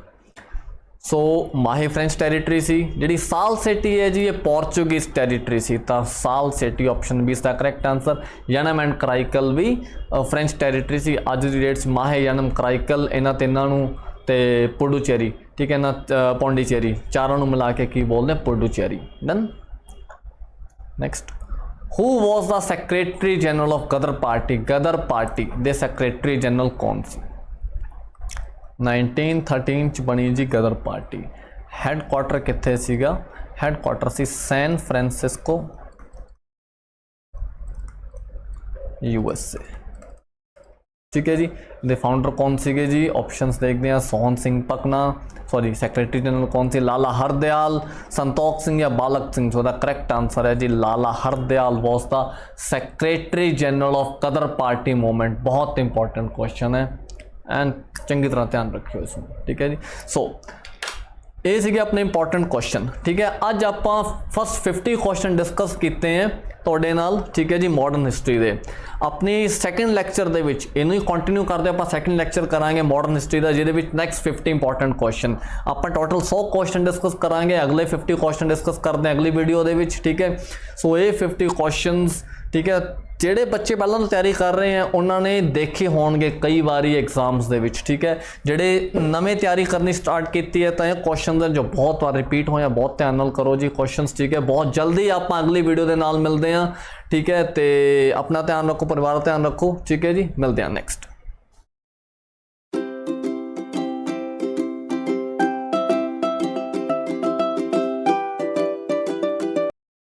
सो माहे फ्रेंच टेरिटरी सी। जी सालसेटी है जी ये पोर्चुगीज टेरिटरी सी। तो सालसेटी ऑप्शन बी इसका correct answer. Yanam and Karaikal भी फ्रेंच टेरिटरी सी। अज की डेट माहे, यानम, क्राइकल इन्हां तिन्हां नूं ਤੇ ਪੁਡੂਚੇਰੀ, ठीक है ना, ਪੌਂਡੀਚੇਰੀ, ਚਾਰਾਂ ਨੂੰ ਮਿਲਾ ਕੇ ਕੀ ਬੋਲਦੇ ਆ, Puducherry. Done. Next, who was the secretary general of Ghadar Party? Ghadar Party दे सैक्रटरी जनरल कौन सी? 1913 च बनी जी गदर पार्टी। हैडक्वार्टर कित्थे सीगा? हैडक्वार्टर सी सैन फ्रांसिस्को, USA। ठीक है जी। दे फाउंडर कौन सीगे जी? ऑप्शंस देखते हैं, सोहन सिंह पकना, सॉरी सेक्रेटरी जनरल कौन सी? लाला हरदयाल, संतोख सिंह या Balak Singh? So the correct answer है जी Lala Hardayal was the secretary general of Ghadar party movement. बहुत इंपॉर्टेंट क्वेश्चन है एंड चंगी तरह ध्यान रखियो इसमें, ठीक है जी। सो ये सीगे अपने इंपॉर्टेंट क्वेश्चन, ठीक है। अज आप फर्स्ट 50 क्वेश्चन डिस्कस किए हैं ਤੁਹਾਡੇ ਨਾਲ, ठीक है जी, मॉडर्न हिस्टरी ਦੇ। अपनी सैकेंड लैक्चर ਦੇ ਵਿੱਚ ਇਹਨੂੰ ਹੀ ਕੰਟੀਨਿਊ ਕਰਦੇ ਆਪਾਂ, ਸੈਕੰਡ ਲੈਕਚਰ ਕਰਾਂਗੇ ਮॉडर्न हिस्टरी ਦਾ, ਜਿਹਦੇ ਵਿੱਚ ਨੈਕਸਟ 50 ਇੰਪੋਰਟੈਂਟ ਕੁਐਸਚਨ ਆਪਾਂ ਟੋਟਲ 100 ਕੁਐਸਚਨ ਡਿਸਕਸ ਕਰਾਂਗੇ, ਅਗਲੇ 50 ਕੁਐਸਚਨ ਡਿਸਕਸ ਕਰਦੇ ਹਾਂ ਅਗਲੀ ਵੀਡੀਓ ਦੇ ਵਿੱਚ, ਠੀਕ ਹੈ। ਸੋ ਇਹ 50 ਕੁਐਸਚਨਸ, ਠੀਕ ਹੈ, ਜਿਹੜੇ ਬੱਚੇ ਪਹਿਲਾਂ ਤੋਂ ਤਿਆਰੀ ਕਰ ਰਹੇ ਆ ਉਹਨਾਂ ਨੇ ਦੇਖੇ ਹੋਣਗੇ ਕਈ ਵਾਰੀ ਐਗਜ਼ਾਮਸ ਦੇ ਵਿੱਚ, ਠੀਕ ਹੈ। ਜਿਹੜੇ ਨਵੇਂ ਤਿਆਰੀ ਕਰਨੀ ਸਟਾਰਟ ਕੀਤੀ ਹੈ ਤਾਂ ਇਹ ਕੁਐਸਚਨਸ ਜੋ ਬਹੁਤ ਵਾਰ ਰਿਪੀਟ ਹੋਇਆ, ਬਹੁਤ ਧਿਆਨ ਨਾਲ ਕਰੋ ਜੀ ਕੁਐਸਚਨਸ, ਠੀਕ ਹੈ। ਬਹੁਤ ਜਲਦੀ ਆਪਾਂ ਅਗਲੀ ਵੀਡੀਓ ਦੇ ਨਾਲ ਮਿਲਦੇ ਹਾਂ, ਠੀਕ ਹੈ। ਤੇ ਆਪਣਾ ਧਿਆਨ ਰੱਖੋ, ਪਰਿਵਾਰ ਦਾ ਧਿਆਨ ਰੱਖੋ, ਠੀਕ ਹੈ ਜੀ। ਮਿਲਦੇ ਹਾਂ ਨੈਕਸਟ।